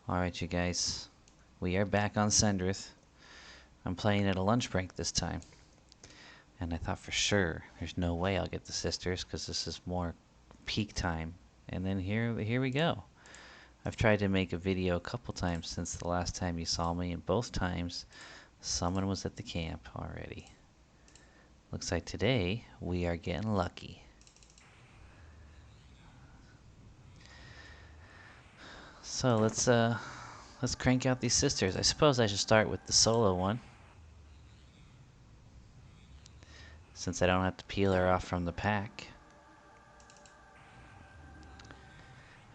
Alright, you guys. We are back on Sendrith. I'm playing at a lunch break this time. And I thought for sure there's no way I'll get the sisters because this is more peak time. And then here we go. I've tried to make a video a couple times since the last time you saw me, and both times someone was at the camp already. Looks like today we are getting lucky. So let's crank out these sisters. I suppose I should start with the solo one, since I don't have to peel her off from the pack.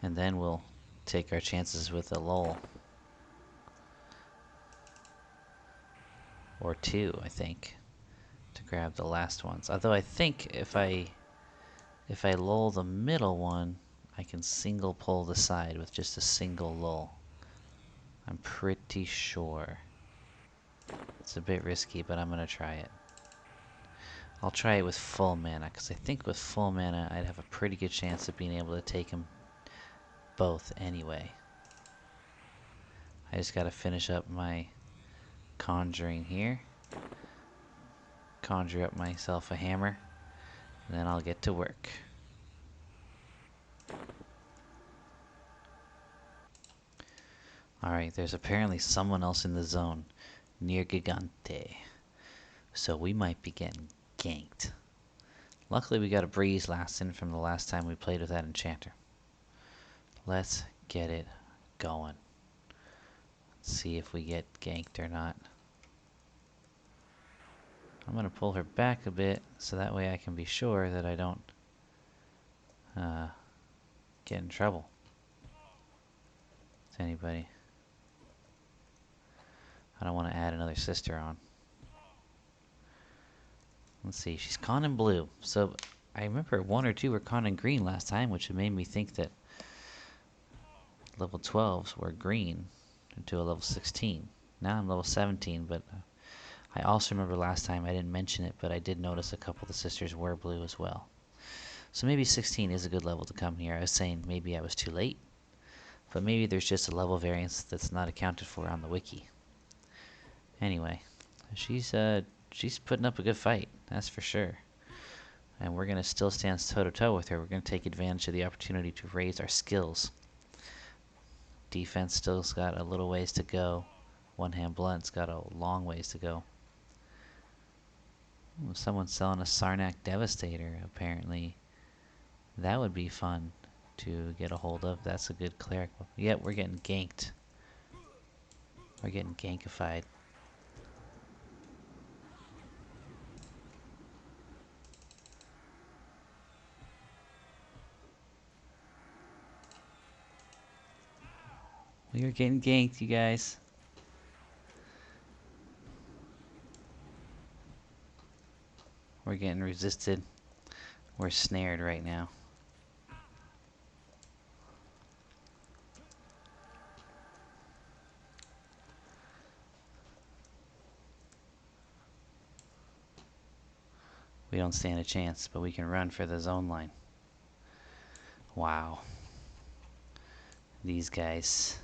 And then we'll take our chances with a lull. Or two, I think, to grab the last ones. Although I think if I lull the middle one, I can single pull the side with just a single lull. I'm pretty sure. It's a bit risky, but I'm gonna try it. I'll try it with full mana, because I think with full mana I'd have a pretty good chance of being able to take them both anyway. I just gotta finish up my conjuring here. Conjure up myself a hammer, and then I'll get to work. Alright, there's apparently someone else in the zone near Gigante, so we might be getting ganked. Luckily we got a breeze lasting from the last time we played with that enchanter. Let's get it going. Let's see if we get ganked or not. I'm gonna pull her back a bit so that way I can be sure that I don't get in trouble with anybody. I don't want to add another sister on. Let's see, she's con in blue. So I remember one or two were con in green last time, which made me think that level 12s were green until level 16. Now I'm level 17, but I also remember last time I didn't mention it, but I did notice a couple of the sisters were blue as well. So maybe 16 is a good level to come here. I was saying maybe I was too late, but maybe there's just a level variance that's not accounted for on the wiki. Anyway, she's putting up a good fight, that's for sure. And we're gonna still stand toe to toe with her. We're gonna take advantage of the opportunity to raise our skills. Defense still's got a little ways to go. One hand blunt's got a long ways to go. Ooh, someone's selling a Sarnak Devastator, apparently. That would be fun to get a hold of. That's a good cleric. Yep, we're getting ganked. We're getting gankified. We are getting ganked, you guys. We're getting resisted. We're snared right now. We don't stand a chance, but we can run for the zone line. Wow. These guys.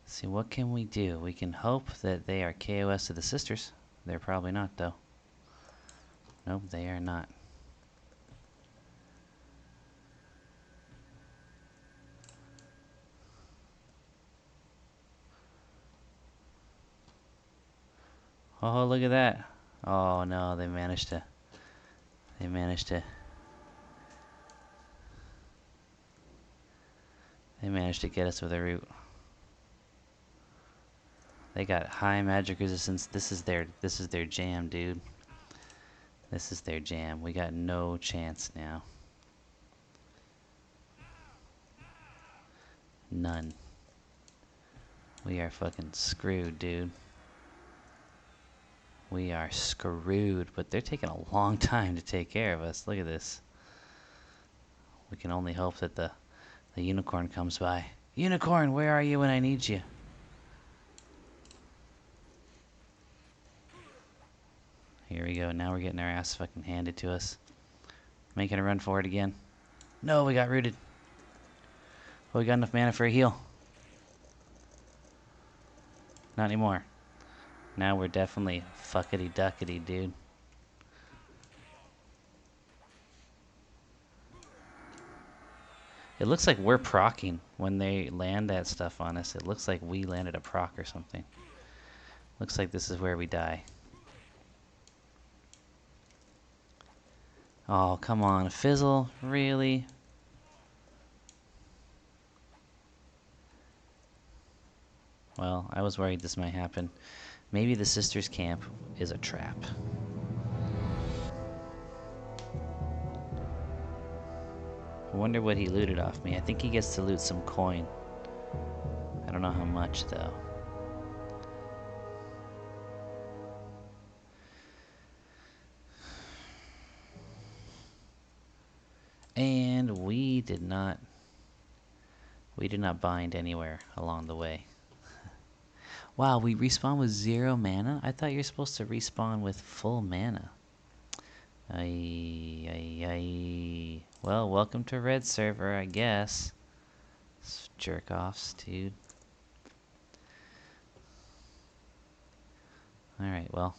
See, what can we do? We can hope that they are KOS to the sisters. They're probably not, though. Nope, they are not. Oh, look at that. Oh no, they managed to get us with a root. They got high magic resistance. This is their jam, dude. This is their jam. We got no chance now. None. We are fucking screwed, dude. We are screwed, but they're taking a long time to take care of us. Look at this. We can only hope that the The unicorn comes by. Unicorn, where are you when I need you? Here we go. Now we're getting our ass fucking handed to us. Making a run for it again. No, we got rooted. Oh, we got enough mana for a heal. Not anymore. Now we're definitely fuckity duckity, dude. It looks like we're procking when they land that stuff on us. It looks like we landed a proc or something. Looks like this is where we die. Oh, come on. Fizzle? Really? Well, I was worried this might happen. Maybe the sisters' camp is a trap. I wonder what he looted off me. I think he gets to loot some coin. I don't know how much, though. And we did not bind anywhere along the way. Wow, we respawn with 0 mana? I thought you're supposed to respawn with full mana. Ay. Well, welcome to Red server, I guess. Jerk-offs, dude. Alright, well.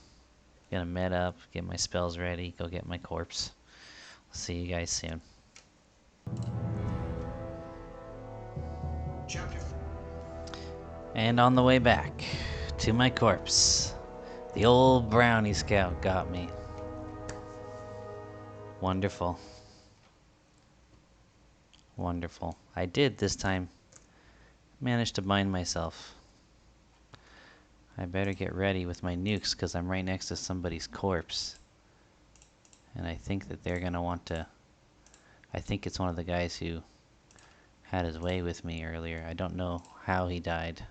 Gonna med up, get my spells ready, go get my corpse. See you guys soon. And on the way back to my corpse, the old Brownie Scout got me. Wonderful. Wonderful. I did this time manage to bind myself. I better get ready with my nukes because I'm right next to somebody's corpse. And I think that they're going to want to... I think it's one of the guys who had his way with me earlier. I don't know how he died.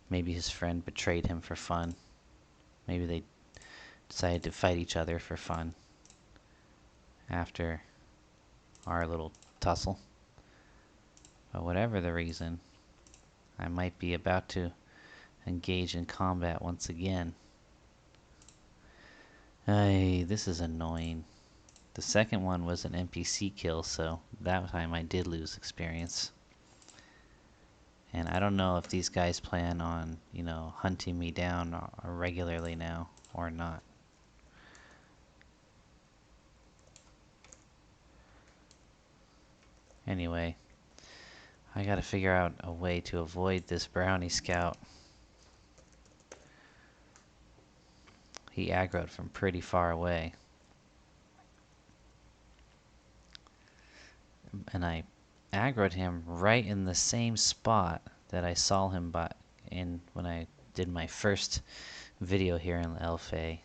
Maybe his friend betrayed him for fun. Maybe they decided to fight each other for fun after our little tussle. But whatever the reason, I might be about to engage in combat once again. Ay, this is annoying. The second one was an NPC kill, so that time I did lose experience. And I don't know if these guys plan on, you know, hunting me down regularly now or not. Anyway, I gotta figure out a way to avoid this Brownie Scout. He aggroed from pretty far away. And I aggroed him right in the same spot that I saw him in when I did my first video here in LFA.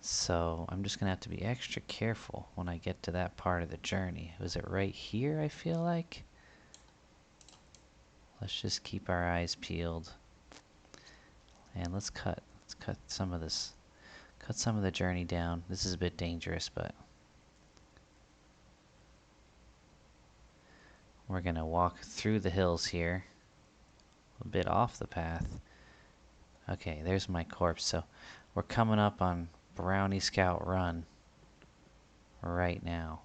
So I'm just gonna have to be extra careful when I get to that part of the journey. Was it right here, I feel like? Let's just keep our eyes peeled. And let's cut some of this. Cut some of the journey down. This is a bit dangerous, but we're gonna walk through the hills here. A bit off the path. Okay, there's my corpse. So we're coming up on Brownie Scout Run right now.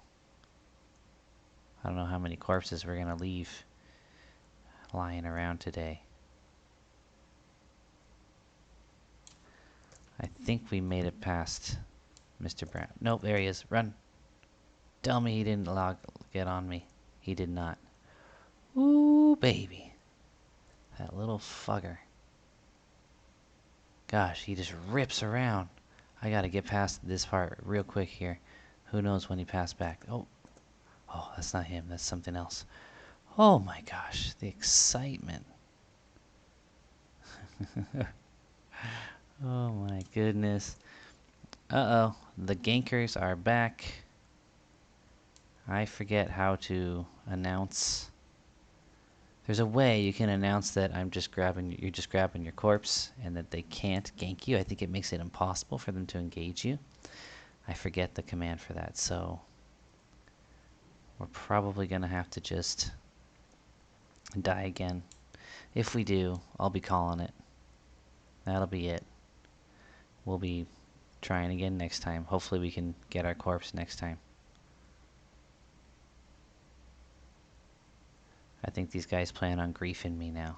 I don't know how many corpses we're gonna leave lying around today. I think we made it past Mr. Brown. Nope, there he is. Run. Tell me he didn't get on me. He did not. Ooh, baby. That little fugger. Gosh, he just rips around. I gotta get past this part real quick here. Who knows when he passed back. Oh, that's not him. That's something else. Oh my gosh, the excitement. Oh my goodness. Uh-oh, the gankers are back. I forget how to announce. There's a way you can announce that you're just grabbing your corpse and that they can't gank you. I think it makes it impossible for them to engage you. I forget the command for that, so we're probably gonna have to just die again. If we do, I'll be calling it. That'll be it. We'll be trying again next time. Hopefully we can get our corpse next time. I think these guys plan on griefing me now.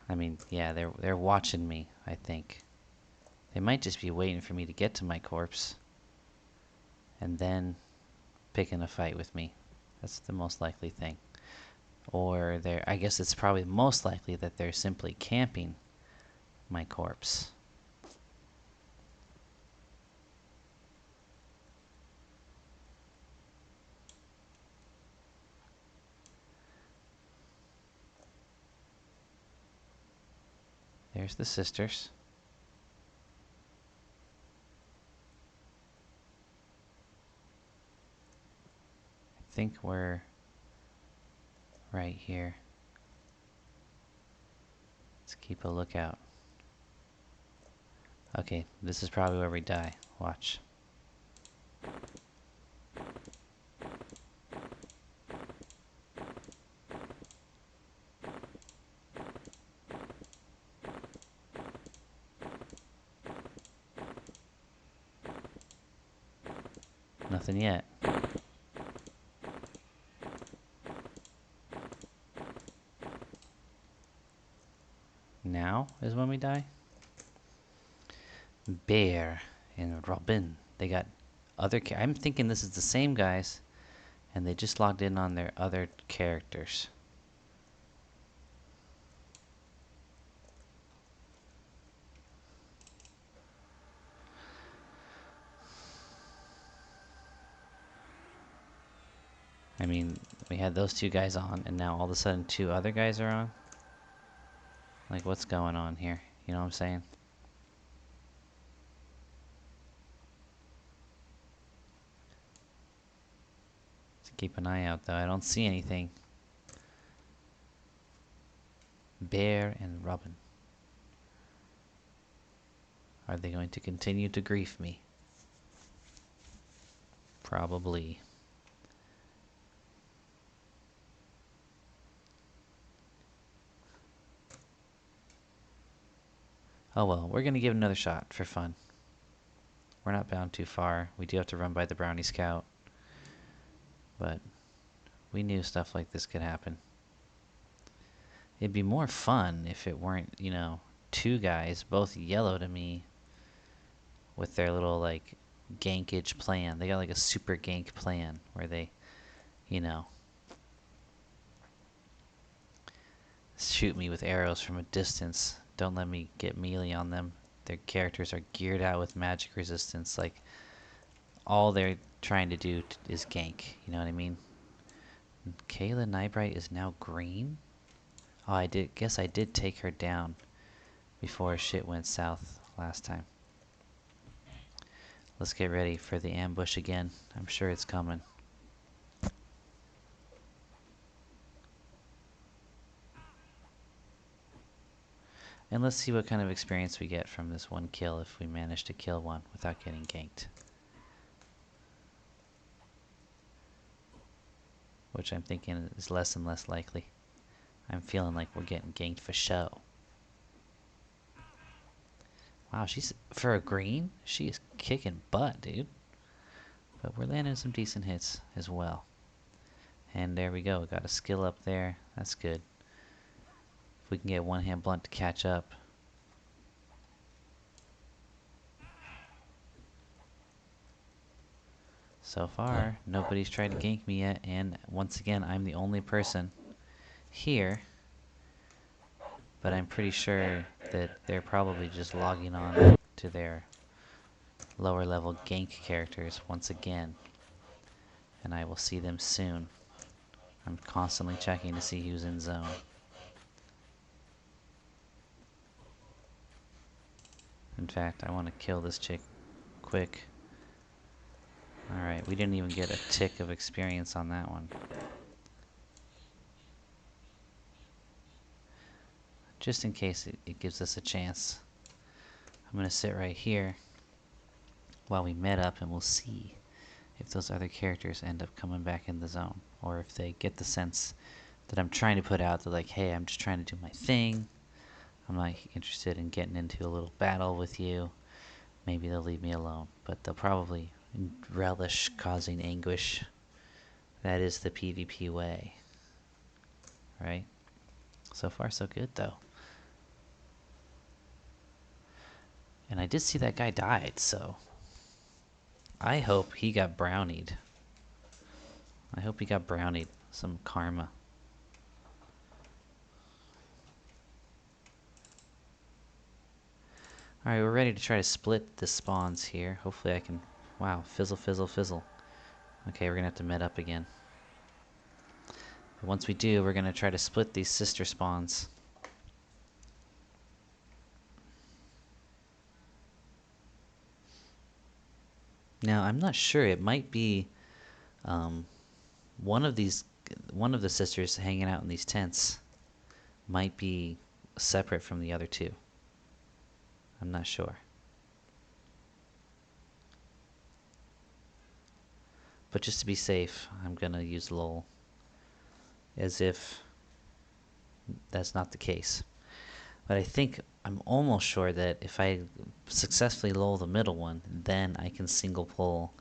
I mean, yeah, they're watching me, I think. They might just be waiting for me to get to my corpse and then picking a fight with me. That's the most likely thing. Or I guess it's probably most likely that they're simply camping my corpse. There's the sisters. I think we're right here. Let's keep a lookout. Okay, this is probably where we die. Watch. Nothing yet. Now is when we die? Bear and Robin. They got other I'm thinking this is the same guys, and they just logged in on their other characters. I mean, we had those two guys on, and now all of a sudden two other guys are on? Like, what's going on here? You know what I'm saying? Let's keep an eye out, though. I don't see anything. Bear and Robin. Are they going to continue to grief me? Probably. Oh well, we're gonna give it another shot for fun. We're not bound too far. We do have to run by the Brownie Scout. But we knew stuff like this could happen. It'd be more fun if it weren't, you know, two guys, both yellow to me, with their little, like, gankage plan. They got, like, a super gank plan where they, you know, shoot me with arrows from a distance. Don't let me get melee on them. Their characters are geared out with magic resistance. Like, all they're trying to do is gank. You know what I mean? Kayla Nightbright is now green? Oh, guess I did take her down before shit went south last time. Let's get ready for the ambush again. I'm sure it's coming. And let's see what kind of experience we get from this one kill if we manage to kill one without getting ganked. Which I'm thinking is less and less likely. I'm feeling like we're getting ganked for show. Wow, for a green, she is kicking butt, dude. But we're landing some decent hits as well. And there we go, we got a skill up there. That's good. If we can get one hand blunt to catch up. So far, nobody's tried to gank me yet, and once again, I'm the only person here. But I'm pretty sure that they're probably just logging on to their lower level gank characters once again. And I will see them soon. I'm constantly checking to see who's in zone. In fact, I want to kill this chick quick. Alright, we didn't even get a tick of experience on that one. Just in case it gives us a chance. I'm going to sit right here while we met up, and we'll see if those other characters end up coming back in the zone, or if they get the sense that I'm trying to put out that, like, hey, I'm just trying to do my thing. I'm not interested in getting into a little battle with you. Maybe they'll leave me alone, but they'll probably relish causing anguish. That is the PvP way, right? So far, so good, though. And I did see that guy died, so I hope he got brownied. I hope he got brownied. Some karma. Alright, we're ready to try to split the spawns here. Hopefully I can... Wow, fizzle, fizzle, fizzle. Okay, we're gonna have to met up again. But once we do, we're gonna try to split these sister spawns. Now, I'm not sure. It might be one of the sisters hanging out in these tents might be separate from the other two. I'm not sure. But just to be safe, I'm gonna use lol as if that's not the case. But I think I'm almost sure that if I successfully lol the middle one, then I can single pull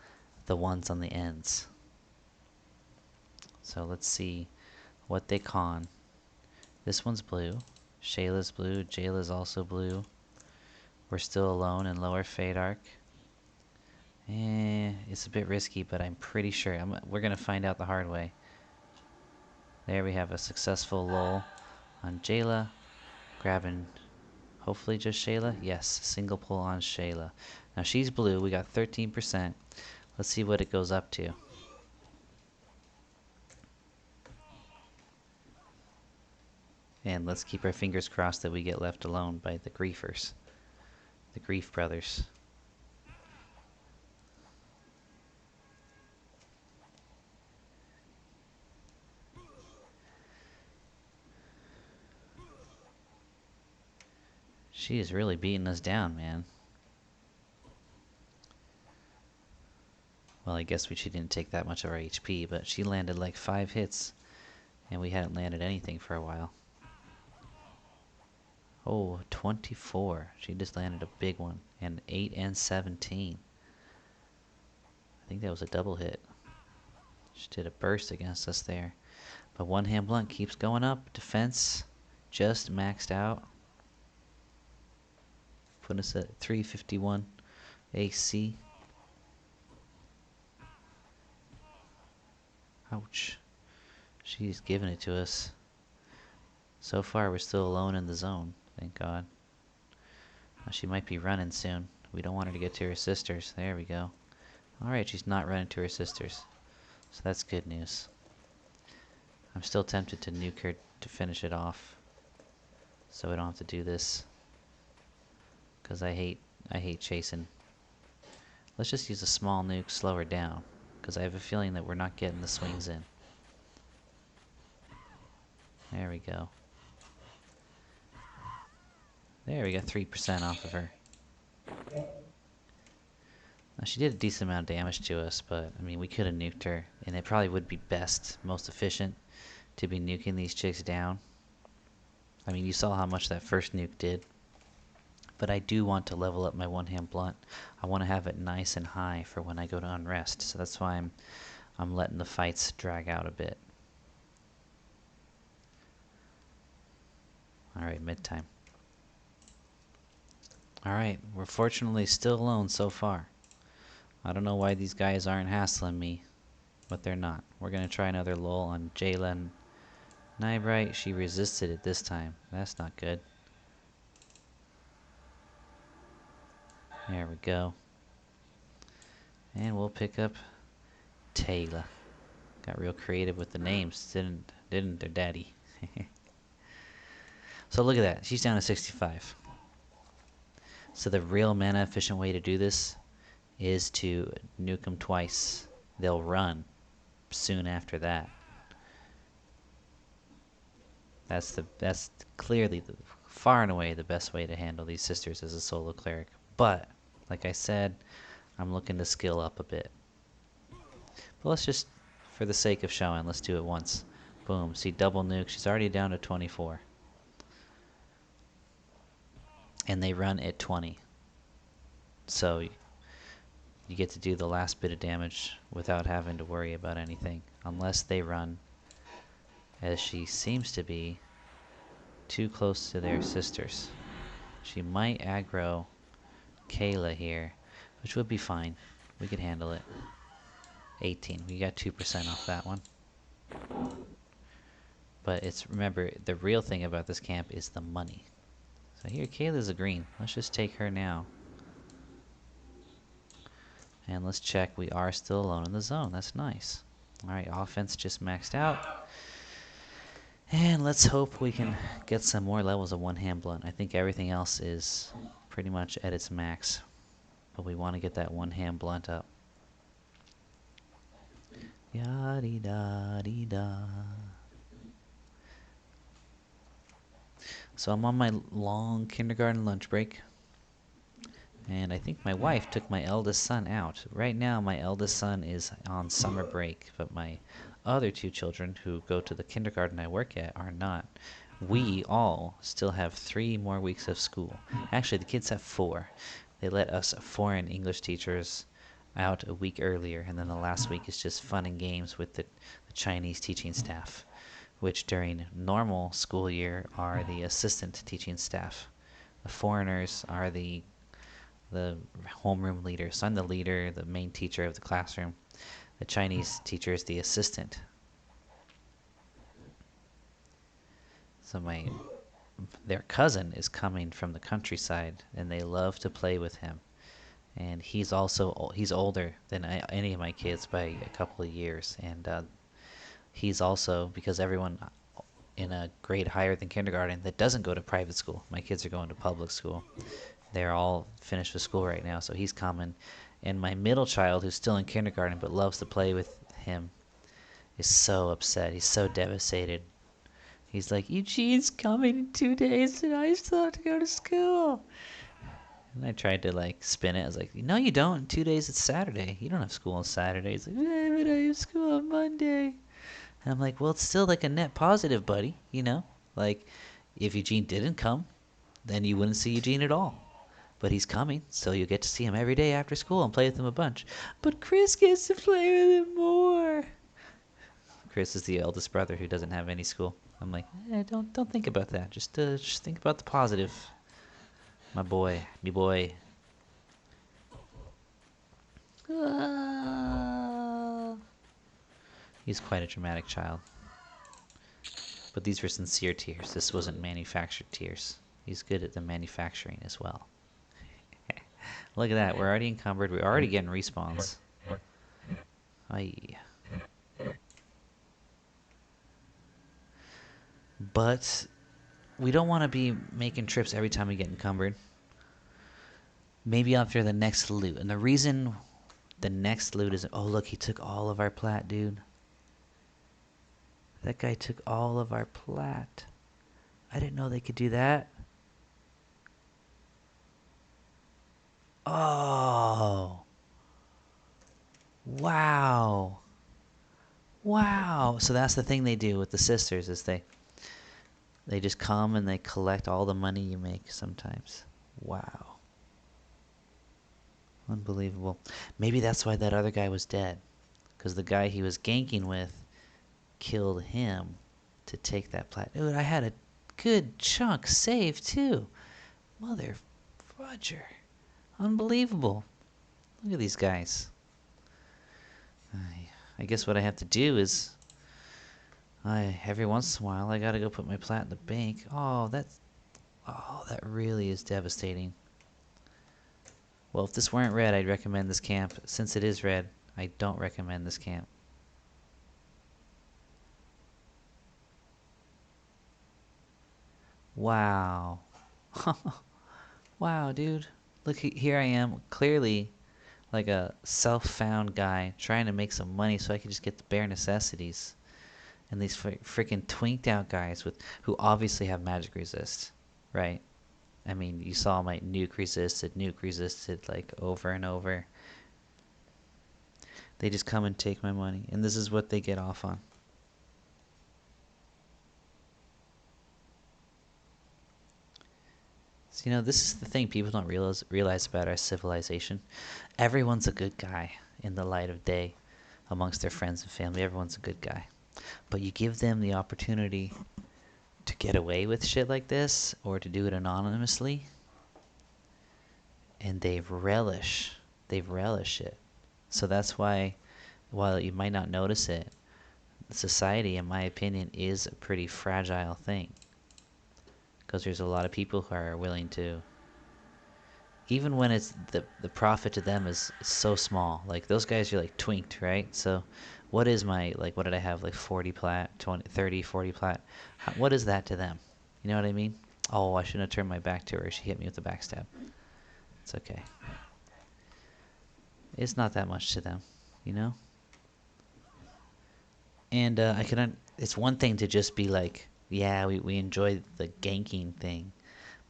the ones on the ends. So let's see what they con. This one's blue. Shayla's blue. Jayla's also blue. We're still alone in lower Fade Arc. It's a bit risky, but I'm pretty sure. We're going to find out the hard way. There we have a successful lull on Jayla. Grabbing, hopefully just Shayla. Yes, single pull on Shayla. Now she's blue. We got 13%. Let's see what it goes up to. And let's keep our fingers crossed that we get left alone by the griefers. The Grief Brothers. She is really beating us down, man. Well, I guess she didn't take that much of our HP, but she landed like 5 hits, and we hadn't landed anything for a while. Oh, 24. She just landed a big one, and 8 and 17. I think that was a double hit. She did a burst against us there. But one hand blunt keeps going up. Defense just maxed out. Putting us at 351 AC. Ouch. She's giving it to us. So far, we're still alone in the zone. Thank God. Now, she might be running soon. We don't want her to get to her sisters. There we go. Alright, she's not running to her sisters. So that's good news. I'm still tempted to nuke her to finish it off. So I don't have to do this. Because I hate chasing. Let's just use a small nuke, slow her down. Because I have a feeling that we're not getting the swings in. There we go. There, we got 3% off of her. Now, she did a decent amount of damage to us, but, I mean, we could have nuked her. And it probably would be best, most efficient, to be nuking these chicks down. I mean, you saw how much that first nuke did. But I do want to level up my one-hand blunt. I want to have it nice and high for when I go to unrest. So that's why I'm letting the fights drag out a bit. Alright, mid-time. Alright, we're fortunately still alone so far. I don't know why these guys aren't hassling me, but they're not. We're going to try another lull on Jayla. Nightbright, she resisted it this time. That's not good. There we go. And we'll pick up Taylor. Got real creative with the names, didn't their daddy? So look at that. She's down to 65. So the real mana efficient way to do this is to nuke them twice. They'll run soon after that. That's clearly far and away the best way to handle these sisters as a solo cleric. But, like I said, I'm looking to skill up a bit. But let's just, for the sake of showing, let's do it once. Boom. See, double nuke. She's already down to 24. And they run at 20. So you get to do the last bit of damage without having to worry about anything. Unless they run, as she seems to be, too close to their sisters. She might aggro Kayla here, which would be fine. We could handle it. 18. We got 2% off that one. But it's, remember, the real thing about this camp is the money. So here, Kayla's a green. Let's just take her now. And let's check. We are still alone in the zone. That's nice. Alright, offense just maxed out. And let's hope we can get some more levels of one-hand blunt. I think everything else is pretty much at its max. But we want to get that one-hand blunt up. Yaddy-da-dee-da. So I'm on my long kindergarten lunch break. And I think my wife took my eldest son out. Right now, my eldest son is on summer break, but my other two children who go to the kindergarten I work at are not. We all still have 3 more weeks of school. Actually, the kids have 4. They let us foreign English teachers out a week earlier, and then the last week is just fun and games with the Chinese teaching staff, which during normal school year are the assistant teaching staff. The foreigners are the homeroom leader. So I'm the leader, the main teacher of the classroom. The Chinese teacher is the assistant. So their cousin is coming from the countryside, and they love to play with him. And he's older than any of my kids by a couple of years, and he's also, because everyone in a grade higher than kindergarten that doesn't go to private school. My kids are going to public school. They're all finished with school right now, so he's coming. And my middle child, who's still in kindergarten but loves to play with him, is so upset. He's so devastated. He's like, Eugene's coming in 2 days, and I still have to go to school. And I tried to like spin it. I was like, no, you don't. In 2 days, it's Saturday. You don't have school on Saturday. He's like, yeah, but I have school on Monday. And I'm like, well, it's still like a net positive, buddy. You know, like if Eugene didn't come, then you wouldn't see Eugene at all. But he's coming, so you'll get to see him every day after school and play with him a bunch. But Chris gets to play with him more. Chris is the eldest brother who doesn't have any school. I'm like, don't think about that. Just think about the positive. My boy, me boy. He's quite a dramatic child. But these were sincere tears. This wasn't manufactured tears. He's good at the manufacturing as well. Look at that. We're already encumbered. We're already getting respawns. Aye. But we don't want to be making trips every time we get encumbered. Maybe after the next loot. And the reason the next loot is... Oh, look. He took all of our plat, dude. That guy took all of our plat. I didn't know they could do that. Oh. Wow. Wow. So that's the thing they do with the sisters is they just come and they collect all the money you make sometimes. Wow. Unbelievable. Maybe that's why that other guy was dead. Because the guy he was ganking with killed him to take that plat. Dude, I had a good chunk saved too. Mother fudger. Unbelievable. Look at these guys. I guess what I have to do is every once in a while I gotta go put my plat in the bank. Oh, that really is devastating. Well, if this weren't red, I'd recommend this camp. Since it is red, I don't recommend this camp. Wow. Wow, dude. Look, here I am, clearly like a self-found guy trying to make some money so I can just get the bare necessities. And these freaking twinked out guys who obviously have magic resist, right? I mean, you saw my nuke resisted, like, over and over. They just come and take my money, and this is what they get off on. So, this is the thing people don't realize about our civilization. Everyone's a good guy in the light of day amongst their friends and family. Everyone's a good guy. But you give them the opportunity to get away with shit like this or to do it anonymously, and they relish it. So that's why, while you might not notice it, society, in my opinion, is a pretty fragile thing. Because there's a lot of people who are willing to, even when it's the profit to them is so small. Like, those guys are like twinked, right? So what is my, like, what did I have, like 40 plat, 20, 30, 40 plat? What is that to them? You know what I mean? Oh, I shouldn't have turned my back to her. She hit me with a backstab. It's okay. It's not that much to them, you know? And it's one thing to just be like, yeah, we enjoy the ganking thing.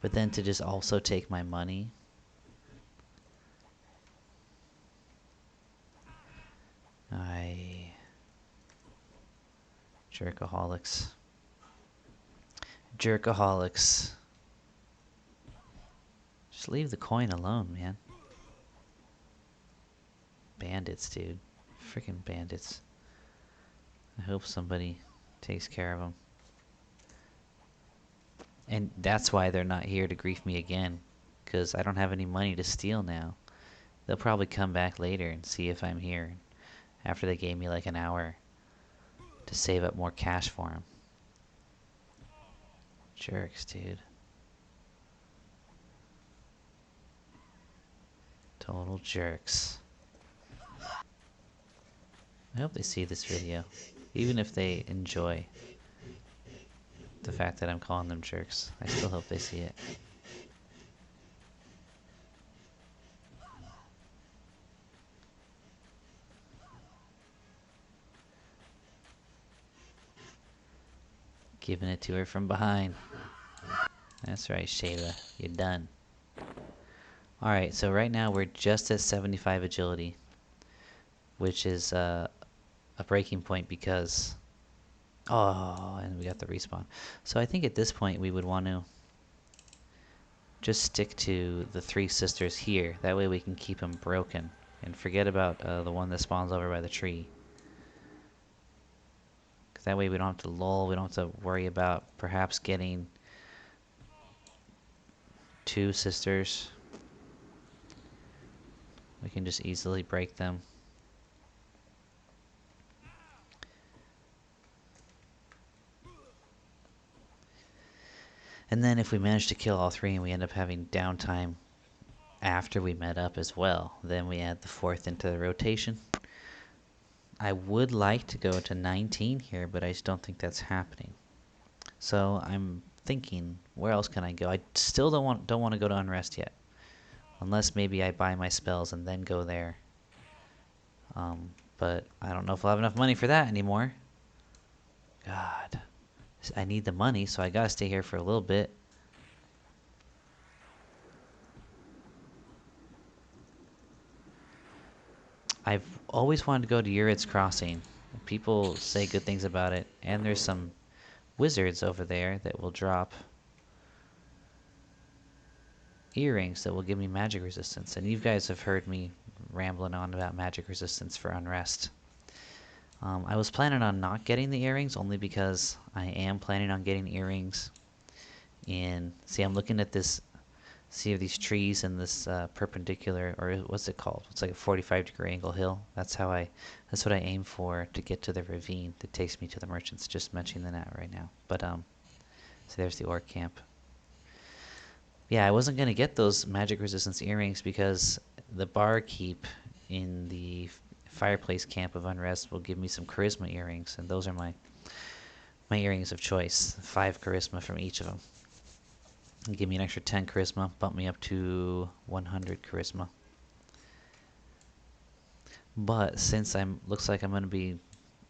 But then to just also take my money. Jerkaholics. Jerkaholics. Just leave the coin alone, man. Bandits, dude. Freaking bandits. I hope somebody takes care of them. And that's why they're not here to grief me again. Because I don't have any money to steal now. They'll probably come back later and see if I'm here. After they gave me like an hour to save up more cash for them. Jerks, dude. Total jerks. I hope they see this video. Even if they enjoy the fact that I'm calling them jerks, I still hope they see it. Giving it to her from behind. That's right, Shayla. You're done. Alright, so right now we're just at 75 agility, which is a breaking point because... Oh, and we got the respawn. So I think at this point we would want to just stick to the 3 sisters here. That way we can keep them broken. And forget about the one that spawns over by the tree. Because that way we don't have to lull, we don't have to worry about perhaps getting 2 sisters. We can just easily break them. And then if we manage to kill all 3 and we end up having downtime after we met up as well, then we add the 4th into the rotation. I would like to go to 19 here, but I just don't think that's happening. So I'm thinking, where else can I go? I still don't want to go to Unrest yet. Unless maybe I buy my spells and then go there. But I don't know if I'll have enough money for that anymore. God. I need the money, so I gotta stay here for a little bit. I've always wanted to go to Urid's Crossing. People say good things about it. And there's some wizards over there that will drop earrings that will give me magic resistance. And you guys have heard me rambling on about magic resistance for Unrest. I was planning on not getting the earrings only because I am planning on getting earrings in... See, I'm looking at this... See these trees and this perpendicular, or what's it called? It's like a 45-degree angle hill. That's what I aim for to get to the ravine that takes me to the merchants. Just mentioning that right now. But so there's the orc camp. Yeah, I wasn't gonna get those magic resistance earrings because the barkeep in the fireplace camp of Unrest will give me some charisma earrings, and those are my earrings of choice. 5 charisma from each of them. And give me an extra 10 charisma, bump me up to 100 charisma. But since looks like I'm gonna be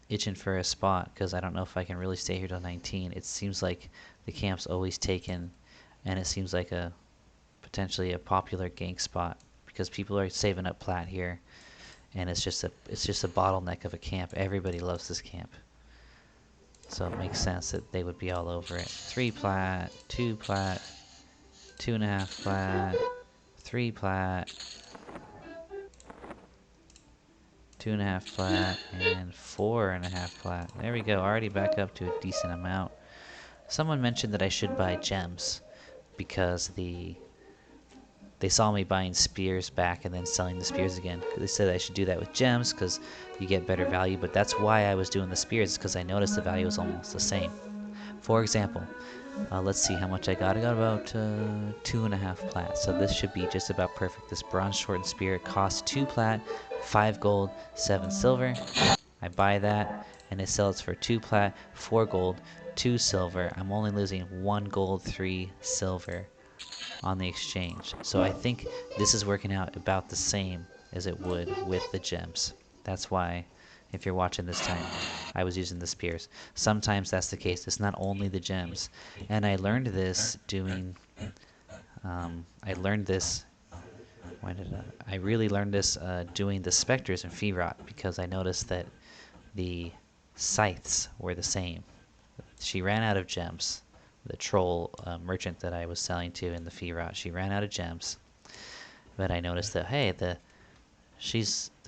itching for a spot because I don't know if I can really stay here till 19. It seems like the camp's always taken, and it seems like a potentially a popular gank spot because people are saving up plat here, and it's just a bottleneck of a camp. Everybody loves this camp, so it makes sense that they would be all over it. 3 plat, 2 plat, 2.5 plat, 3 plat, 2.5 plat, and 4.5 plat. There we go. Already back up to a decent amount. Someone mentioned that I should buy gems because they saw me buying spears back and then selling the spears again. They said I should do that with gems because you get better value, but that's why I was doing the spears, because I noticed the value was almost the same. For example, let's see how much I got. I got about 2.5 plat, so this should be just about perfect. This bronze shortened spear costs 2 plat, 5 gold, 7 silver. I buy that and it sells for 2 plat, 4 gold, 2 silver. I'm only losing 1 gold, 3 silver on the exchange. So I think this is working out about the same as it would with the gems. That's why, if you're watching this time, I was using the spears. Sometimes that's the case. It's not only the gems. And I learned this doing, I really learned this doing the specters in Feerot, because I noticed that the scythes were the same. She ran out of gems. The troll merchant that I was selling to in the Feerot, she ran out of gems. But I noticed that, hey, the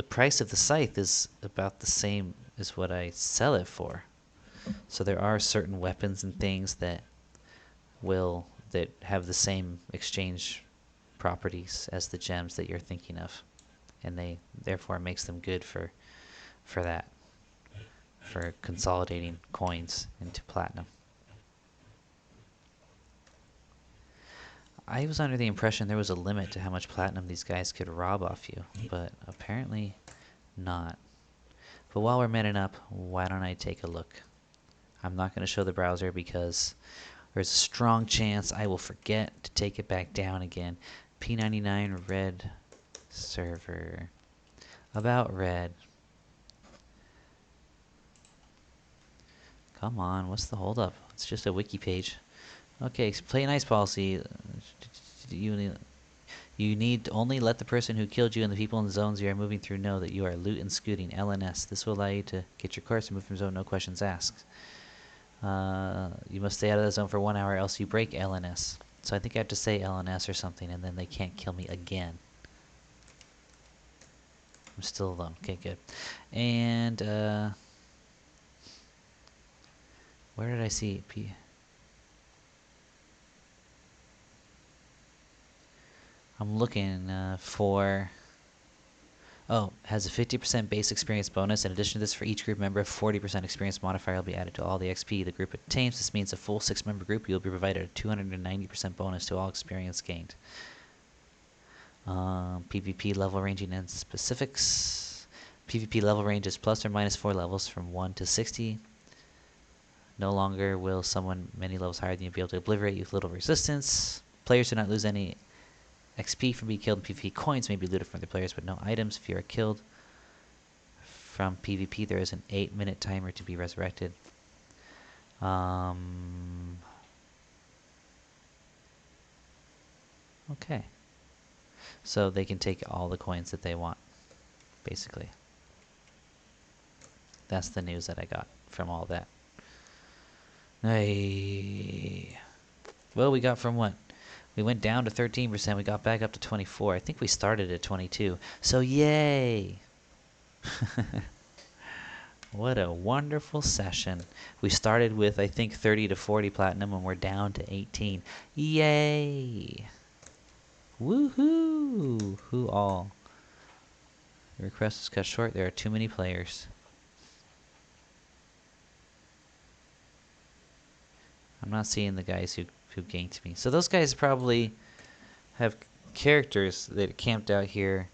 price of the scythe is about the same as what I sell it for. So there are certain weapons and things that have the same exchange properties as the gems that you're thinking of, and therefore makes them good for that, for consolidating coins into platinum. I was under the impression there was a limit to how much platinum these guys could rob off you, but apparently not. But while we're manning up, why don't I take a look? I'm not going to show the browser because there's a strong chance I will forget to take it back down again. P99 red server. About red. Come on, what's the holdup? It's just a wiki page. Okay, play nice policy. You need to only let the person who killed you and the people in the zones you are moving through know that you are loot and scooting. LNS. This will allow you to get your course and move from zone, no questions asked. You must stay out of the zone for 1 hour, else you break LNS. So I think I have to say LNS or something, and then they can't kill me again. I'm still alone. Okay, good. And where did I see P? I'm looking for... Oh, has a 50% base experience bonus. In addition to this, for each group member, a 40% experience modifier will be added to all the XP the group attains. This means a full 6-member group, you will be provided a 290% bonus to all experience gained. PvP level ranging and specifics. PvP level range is plus or minus 4 levels from 1 to 60. No longer will someone many levels higher than you be able to obliterate you with little resistance. Players do not lose any XP from being killed in PvP. Coins may be looted from the players, but no items. If you are killed from PvP, there is an 8-minute timer to be resurrected. Okay. So they can take all the coins that they want, basically. That's the news that I got from all that. Hey. Well, we got from what? We went down to 13%. We got back up to 24. I think we started at 22. So yay! What a wonderful session. We started with, I think, 30 to 40 platinum, and we're down to 18. Yay! Woohoo! Who all? The request is cut short. There are too many players. I'm not seeing the guys who ganked me. So those guys probably have characters that camped out here.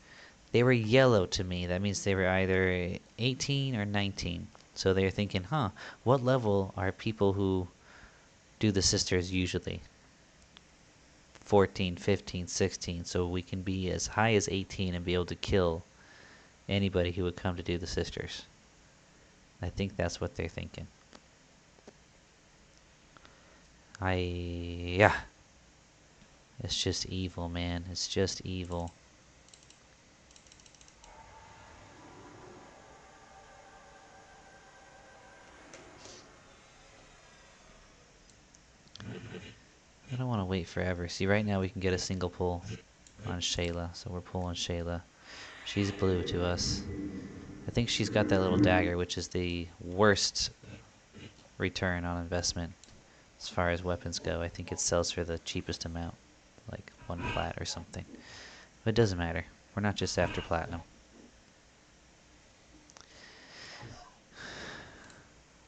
They were yellow to me. That means they were either 18 or 19. So they're thinking, huh, what level are people who do the sisters usually? 14, 15, 16. So we can be as high as 18 and be able to kill anybody who would come to do the sisters. I think that's what they're thinking. Yeah. It's just evil, man. It's just evil. I don't want to wait forever. See, right now we can get a single pull on Shayla, so we're pulling Shayla. She's blue to us. I think she's got that little dagger, which is the worst return on investment as far as weapons go. I think it sells for the cheapest amount, like 1 plat or something. But it doesn't matter. We're not just after platinum.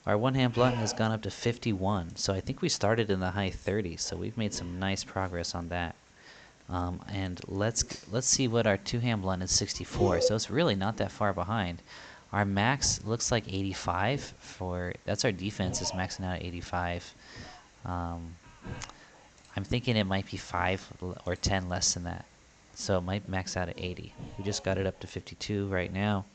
Our one-hand blunt has gone up to 51, so I think we started in the high 30s, so we've made some nice progress on that. And let's see what our two-hand blunt is. 64, so it's really not that far behind. Our max looks like 85 for, that's our defense is maxing out at 85. I'm thinking it might be 5 or 10 less than that, so it might max out at 80. We just got it up to 52 right now.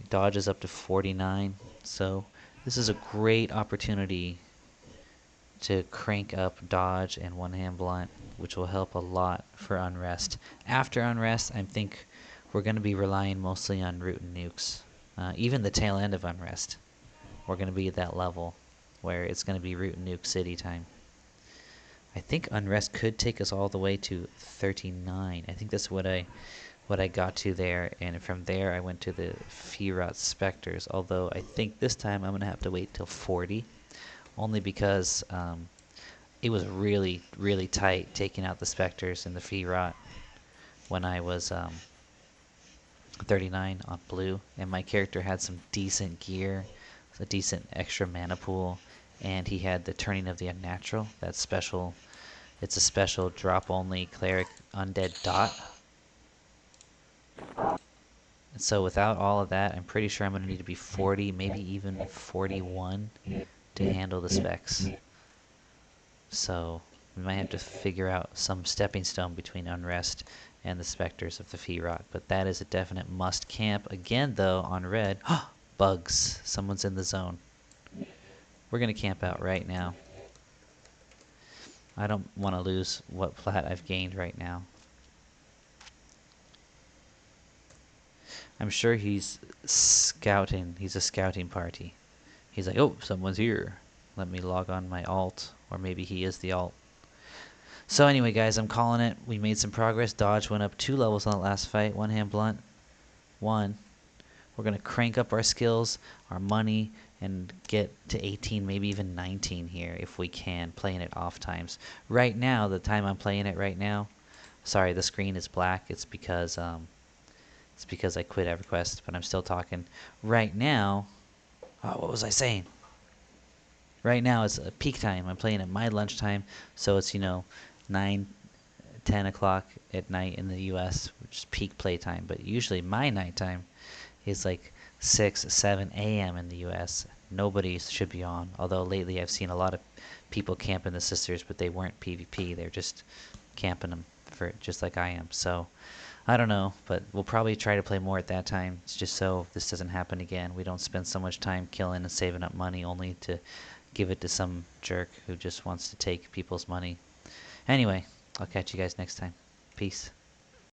Dodge is up to 49, so this is a great opportunity to crank up dodge and one-hand blunt, which will help a lot for unrest. After unrest, I think we're going to be relying mostly on root and nukes. Even the tail end of unrest, we're going to be at that level where it's going to be root and nuke city time. I think unrest could take us all the way to 39. I think that's what I got to there, and from there I went to the Firot Spectres, although I think this time I'm going to have to wait till 40, only because it was really, really tight taking out the Spectres and the Firot when I was 39 on blue, and my character had some decent gear, a decent extra mana pool, and he had the Turning of the Unnatural, that special, it's a special drop-only Cleric Undead Dot. So without all of that, I'm pretty sure I'm going to need to be 40, maybe even 41 to handle the specs. So we might have to figure out some stepping stone between Unrest and the Spectres of the Firot. But that is a definite must camp. Again, though, on red, bugs. Someone's in the zone. We're going to camp out right now. I don't want to lose what plat I've gained right now. I'm sure he's scouting. He's a scouting party. He's like, oh, someone's here. Let me log on my alt. Or maybe he is the alt. So anyway, guys, I'm calling it. We made some progress. Dodge went up 2 levels on the last fight. One-hand blunt. 1. We're going to crank up our skills, our money, and get to 18, maybe even 19 here if we can, playing it off times. Right now, the time I'm playing it right now, sorry, the screen is black. It's because I quit EverQuest, but I'm still talking. Right now, what was I saying? Right now it's a peak time. I'm playing at my lunchtime, so it's 9, 10 o'clock at night in the U.S., which is peak playtime. But usually my nighttime is like 6, 7 a.m. in the U.S. Nobody should be on. Although lately I've seen a lot of people camping the sisters, but they weren't PvP. They're just camping them for just like I am. So I don't know, but we'll probably try to play more at that time. It's just so this doesn't happen again. We don't spend so much time killing and saving up money only to give it to some jerk who just wants to take people's money. Anyway, I'll catch you guys next time. Peace.